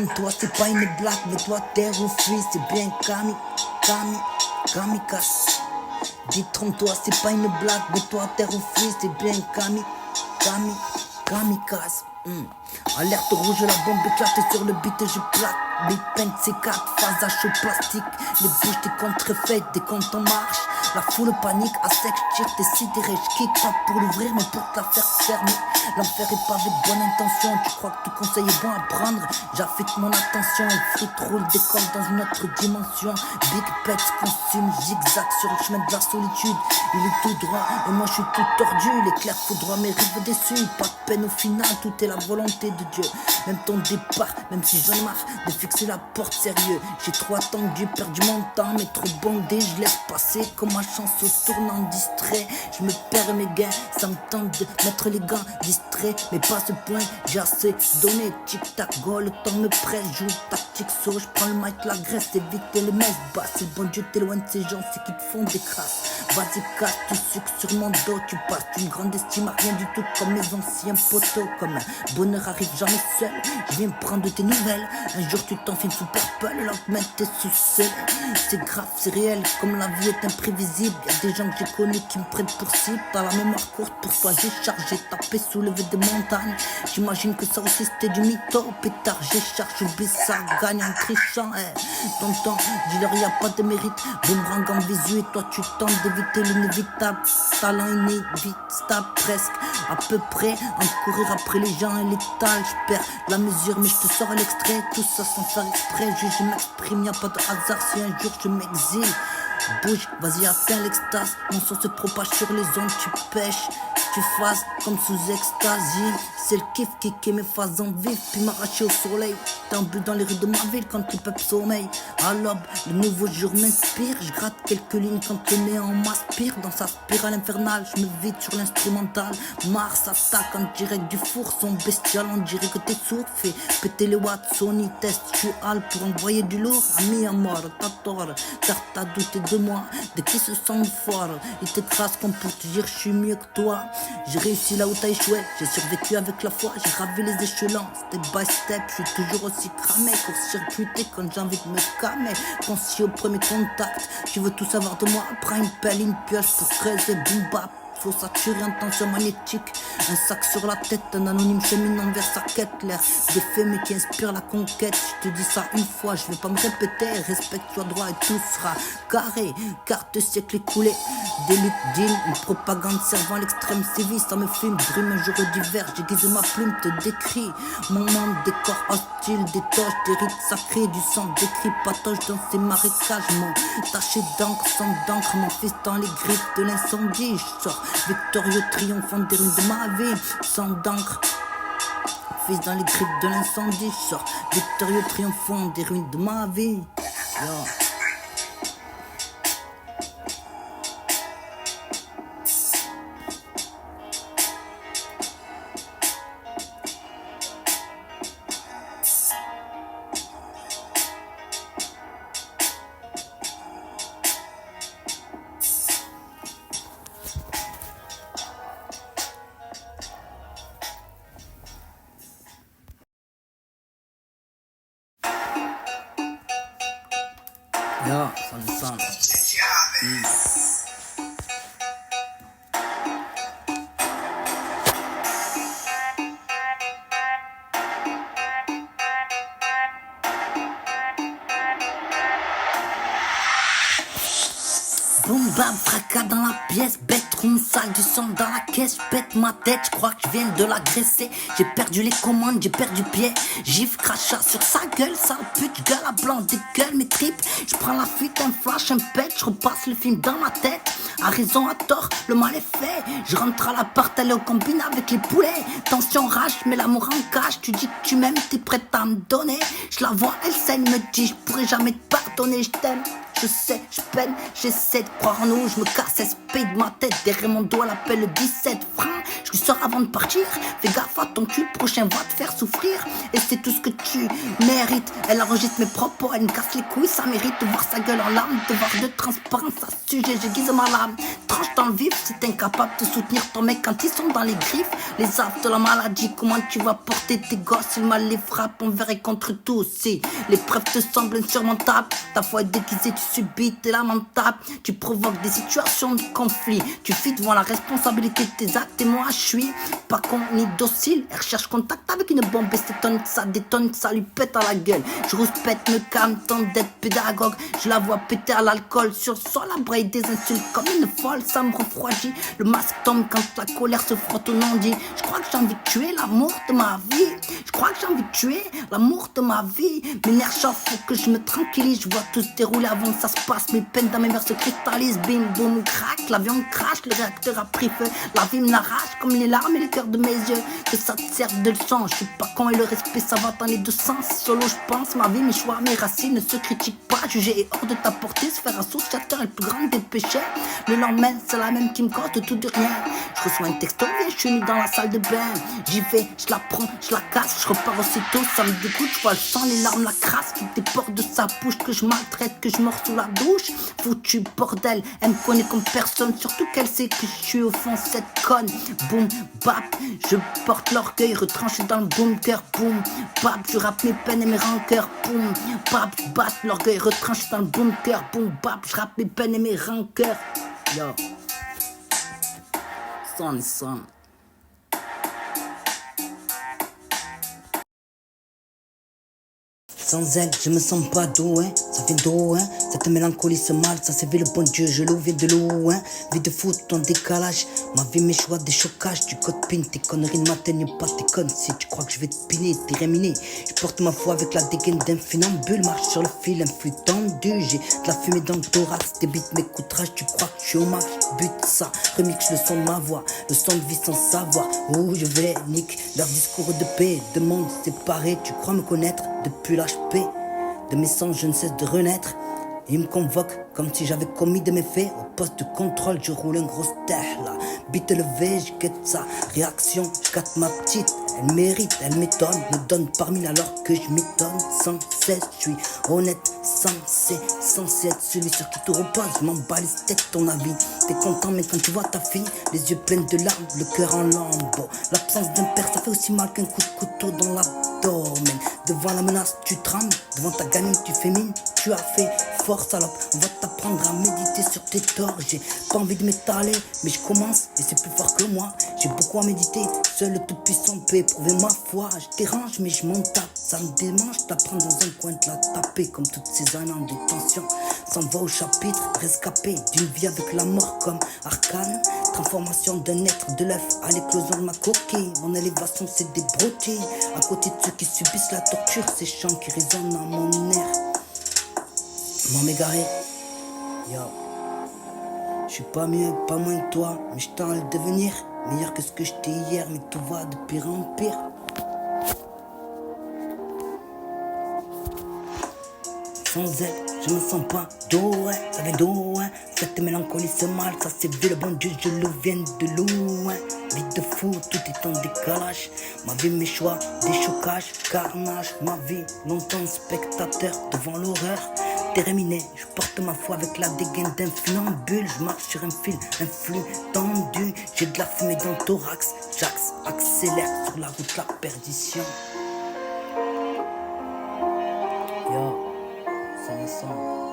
Détrompe-toi, c'est pas une blague, mais toi terre ou fuis, c'est bien kamikaze. Détrompe-toi, c'est pas une blague, mais toi terre ou fuis, c'est bien kamikaze. Alerte rouge, la bombe éclate sur le beat et je plaque. Mes peines C4, phase à chaud plastique. Les bouches des contrefaits, dès quand on marche. La foule panique, à sec, tire tes sidérés. J'quitte pas pour l'ouvrir, mais pour te la faire fermer. L'enfer est pas avec bonne intention. Tu crois que tout conseil est bon à prendre? J'affecte mon attention. Et frites roule, décolle dans une autre dimension. Big Pets consume, zigzag sur le chemin de la solitude. Il est tout droit, et moi je suis tout tordu. L'éclair foudroie mes rives déçues. Pas de peine au final, tout est la volonté de Dieu. Même ton départ, même si j'en ai marre de fixer la porte sérieux. J'ai trop attendu, perdu mon temps, mais trop bondé, je laisse passer comme ma chance au tournant distrait. Je me perds mes gains, ça me tente de mettre les gants distrait, mais pas à ce point, j'ai assez donné. Tic tac go, le temps me presse, joue tactique saut, je prends le mic, la graisse, éviter les messes basses. C'est bon Dieu t'éloigne de ces gens, c'est qui te font des crasses. Vas-y casse, tu sucres sur mon dos, tu passes d'une grande estime à rien du tout comme mes anciens poteaux. Comme un bonheur arrive jamais seul, je viens prendre de tes nouvelles. Un jour tu t'enfiles sous purple, le lendemain t'es sous seul. C'est grave, c'est réel, comme la vie est imprévisible. Y'a des gens que j'ai connus qui me prennent pour cible. T'as la mémoire courte, pour toi j'ai chargé, tapé, soulevé des montagnes. J'imagine que ça aussi c'était du mytho. Pétard, j'ai chargé, oublie ça, gagne en trichant. Tonton, dis-leur y'a pas de mérite. Boomerang en visu et toi tu tentes d'éviter l'inévitable. Talent inévitable presque, à peu près. En courir après les gens et l'étal. Je perds la mesure mais je te sors l'extrait. Tout ça sans faire exprès, je m'exprime, y'a pas de hasard si un jour je m'exile. Bouge, vas-y atteins l'extase. Mon son se propage sur les ondes, tu pêches. Tu fasses comme sous extasie. C'est le kiff qui mes phases en vif. Puis m'arracher au soleil. T'embues dans les rues de ma ville quand le peuple sommeille. À l'aube, le nouveau jour m'inspire. Je gratte quelques lignes quand le néant m'aspire. Dans sa spirale infernale, je me vide sur l'instrumental. Mars attaque en direct du four. Son bestial, on dirait que t'es sourd. Fait péter les watts, Sony test. Je suis hal pour envoyer du lourd. Ami à mort, t'as tort. Car t'as douté de moi, de qui se sent fort. Ils t'écrasent comme pour te dire je suis mieux que toi. J'ai réussi là où t'as échoué, j'ai survécu avec la foi, j'ai gravé les échelons, step by step, je suis toujours aussi cramé, court-circuité quand j'ai envie de me calmer, conscient au premier contact, tu veux tout savoir de moi, prends une pelle, une pioche pour creuser, boum bap. Faut saturer en tension magnétique. Un sac sur la tête, un anonyme cheminant vers sa quête. L'air défait mais qui inspire la conquête. Je te dis ça une fois, je vais pas me répéter. Respecte-toi droit et tout sera carré. Carte siècle écoulé. Des luttes dignes, une propagande servant l'extrême civisme. Ça me fume, brume un jour d'hiver. J'aiguise ma plume, te décrit. Mon monde, décor hostile, des toches, des rites sacrés. Du sang décrit, patoche dans ces marécages. Mon taché d'encre, sang d'encre. Mon fils dans les griffes de l'incendie. Je sors victorieux, triomphant des ruines de ma vie, sang d'encre. Fils dans les griffes de l'incendie, je sors victorieux, triomphant des ruines de ma vie. Yo. Ja, son. Boum bam fracas dans la pièce, bête room sale du sang dans la caisse, pète ma tête, je crois que je viens de l'agresser. J'ai perdu les commandes, j'ai perdu pied, gifle crachat sur sa gueule, sale pute, gueule à blanc, dégueule mes tripes. Je prends la fuite, un flash, un pet, je repasse le film dans ma tête. À raison, à tort, le mal est fait. Je rentre à l'appart, aller au combine avec les poulets. Tension rage, mais l'amour en cache. Tu dis que tu m'aimes, t'es prête à me donner. Je la vois, elle saigne, me dit, je pourrais jamais te pardonner, je t'aime. je sais, je peine, j'essaie de croire en nous, je me casse SP de ma tête, derrière mon doigt l'appelle le 17 frein, je lui sors avant de partir, fais gaffe à ton cul, le prochain va te faire souffrir, et c'est tout ce que tu mérites, elle enregistre mes propos, elle me casse les couilles, ça mérite de voir sa gueule en larmes, de voir de transparence à ce sujet, j'aiguise ma lame, tranche dans le vif, si t'es incapable de soutenir ton mec quand ils sont dans les griffes, les affres de la maladie, comment tu vas porter tes gosses, il mal les frappe envers et contre tous, si l'épreuve te semble insurmontable, ta foi est déguisée, tu subis, t'es lamentable, tu provoques des situations de conflit, tu fuis devant la responsabilité de tes actes, et moi je suis pas con ni docile, elle recherche contact avec une bombe et ça détonne, ça lui pète à la gueule, je rouspète, me calme, tente d'être pédagogue, je la vois péter à l'alcool, sur le sol, la braille des insultes comme une folle, ça me refroidit, le masque tombe quand la colère se frotte au non-dit, je crois que j'ai envie de tuer l'amour de ma vie, je crois que j'ai envie de tuer l'amour de ma vie, mes nerfs chauffent, faut que je me tranquillise, je vois tout se dérouler avant que ça se passe, mes peines dans mes verres se cristallisent, bim boum craque, l'avion crache, le réacteur a pris feu, la vie me l'arrache comme les larmes et le cœur de mes yeux, que ça te serve de leçon, je suis pas con et le respect ça va dans les deux sens, solo je pense, ma vie, mes choix, mes racines ne se critiquent pas, juger est hors de ta portée, se faire associateur est le plus grand des péchés, le lendemain c'est la même qui me cause de tout de rien, je reçois un texto, viens, je suis nu dans la salle de bain, j'y vais, je la prends, je la casse, je repars aussitôt, ça me dégoûte, je vois le sang, les larmes, la crasse, qui déporte de sa bouche, que je maltraite, que je mords sous la douche, foutu bordel, elle me connaît comme personne, surtout qu'elle sait que je suis au fond cette conne, boum, bap, je porte l'orgueil, retranché dans le bunker, boum, bap, je rappe mes peines et mes rancœurs, boum, bap, bat, l'orgueil retranché dans le bunker, boum, bap, je rappe mes peines et mes rancœurs, yo, son. Sans elle, je me sens pas doué, ça fait d'eau, hein. Cette mélancolie, ce mal, ça c'est vu le bon Dieu, je l'ouvre de loin. Vie de foot, en décalage, ma vie, mes choix, des chocages, du code pin, tes conneries ne m'atteignent pas, tes connes. Si tu crois que je vais te piner, t'es réminé. Je porte ma foi avec la dégaine d'un funambule, marche sur le fil, un flux tendu. J'ai de la fumée dans le thorax, des beats m'écouterage, tu crois que je suis au max, bute ça, remix le son de ma voix, le son de vie sans savoir où je vais, nique leur discours de paix, de monde séparé, tu crois me connaître depuis l'HP, de mes sens je ne cesse de renaître. Ils me convoquent comme si j'avais commis de méfaits. Au poste de contrôle, je roule un gros là. Bite levée, je guette sa réaction. Je gâte ma petite, elle mérite, elle m'étonne. Me donne par mille alors que je m'étonne. Sans cesse, je suis honnête, censé être celui sur qui tout repose. M'en bats les steaks, ton avis. T'es content, mais quand tu vois ta fille, les yeux pleins de larmes, le cœur en lambeaux. L'absence d'un père, ça fait aussi mal qu'un coup de couteau dans l'abdomen. Devant la menace, tu trembles. Devant ta gamine, tu fais mine. Tu as fait fort, salope. On va t'apprendre à méditer sur tes torts. J'ai pas envie de m'étaler, mais je commence et c'est plus fort que moi. J'ai beaucoup à méditer. Seul le tout-puissant peut éprouver ma foi. Je dérange, mais je m'en tape. Ça me démange d'apprendre dans un coin de la taper. Comme toutes ces années en détention. S'en va au chapitre, rescapé d'une vie avec la mort comme arcane. Transformation d'un être de l'œuf à l'éclosion de ma coquille. Mon élévation c'est des broutilles. À côté de ceux qui subissent la torture, ces chants qui résonnent dans mon air. M'en m'égarer, yo. Je suis pas mieux, pas moins que toi, mais je tends à le devenir. Meilleur que ce que j'étais hier, mais tout va de pire en pire. Sans elle, je me sens pas doué, ça vient d'où, hein. Cette mélancolie, ce mal, ça c'est vu le bon Dieu, je le viens de loin. Vie de fou, tout est en décalage. Ma vie, mes choix, des chocages, carnage. Ma vie, longtemps spectateur devant l'horreur. Terminé, je porte ma foi avec la dégaine d'un funambule. Je marche sur un fil, un flux tendu. J'ai de la fumée dans le thorax. J'axe, accélère sur la route, la perdition. Yo, ça me semble.